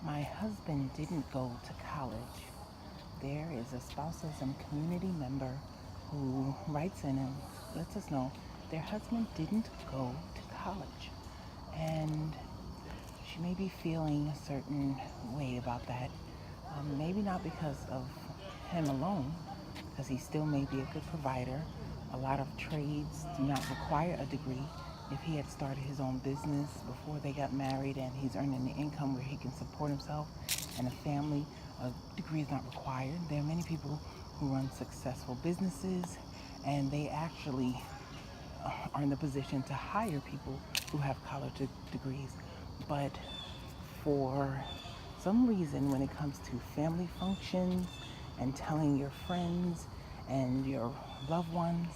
My husband didn't go to college. There is a Spousism community member who writes in and lets us know their husband didn't go to college. And she may be feeling a certain way about that. Maybe not because of him alone, because he still may be a good provider. A lot of trades do not require a degree. If he had started his own business before they got married and he's earning the income where he can support himself and a family, a degree is not required. There are many people who run successful businesses and they actually are in the position to hire people who have college degrees. But for some reason, when it comes to family functions and telling your friends and your loved ones,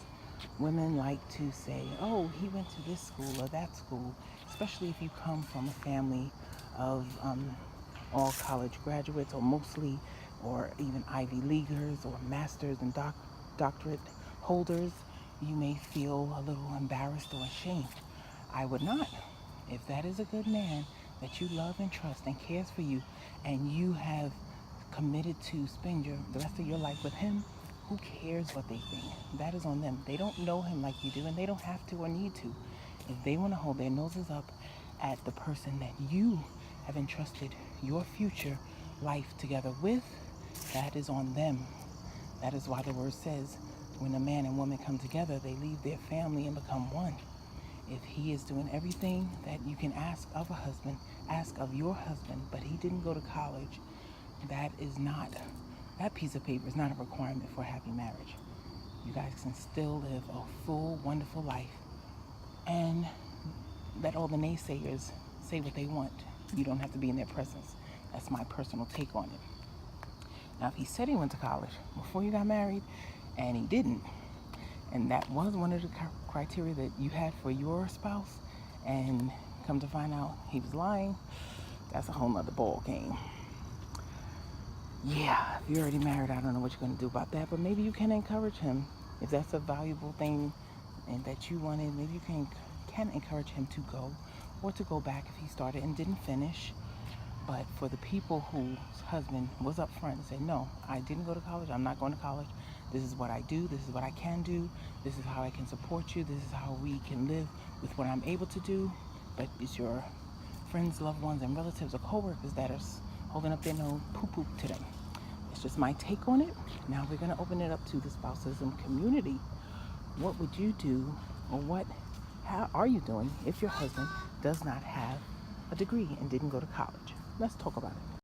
women like to say, oh, he went to this school or that school, especially if you come from a family of all college graduates or mostly, or even Ivy Leaguers or masters and doctorate holders. You may feel a little embarrassed or ashamed. I would not. If that is a good man that you love and trust and cares for you, and you have committed to spend the rest of your life with him, who cares what they think? That is on them. They don't know him like you do, and they don't have to or need to. If they want to hold their noses up at the person that you have entrusted your future life together with, that is on them. That is why the word says, when a man and woman come together, they leave their family and become one. If he is doing everything that you can ask of a husband, ask of your husband, but he didn't go to college, that piece of paper is not a requirement for a happy marriage. You guys can still live a full, wonderful life and let all the naysayers say what they want. You don't have to be in their presence. That's my personal take on it. Now, if he said he went to college before you got married and he didn't, and that was one of the criteria that you had for your spouse, and come to find out he was lying, that's a whole nother ball game. Yeah, if you're already married, I don't know what you're going to do about that, but maybe you can encourage him. If that's a valuable thing and that you wanted, maybe you can encourage him to go, or to go back if he started and didn't finish. But for the people whose husband was up front and said, no, I didn't go to college, I'm not going to college, this is what I do, this is what I can do, this is how I can support you, this is how we can live with what I'm able to do, but it's your friends, loved ones, and relatives or co-workers that are holding up their nose poo-poo to them. It's just my take on it. Now we're going to open it up to the Spousism community. What would you do, or how are you doing if your husband does not have a degree and didn't go to college? Let's talk about it.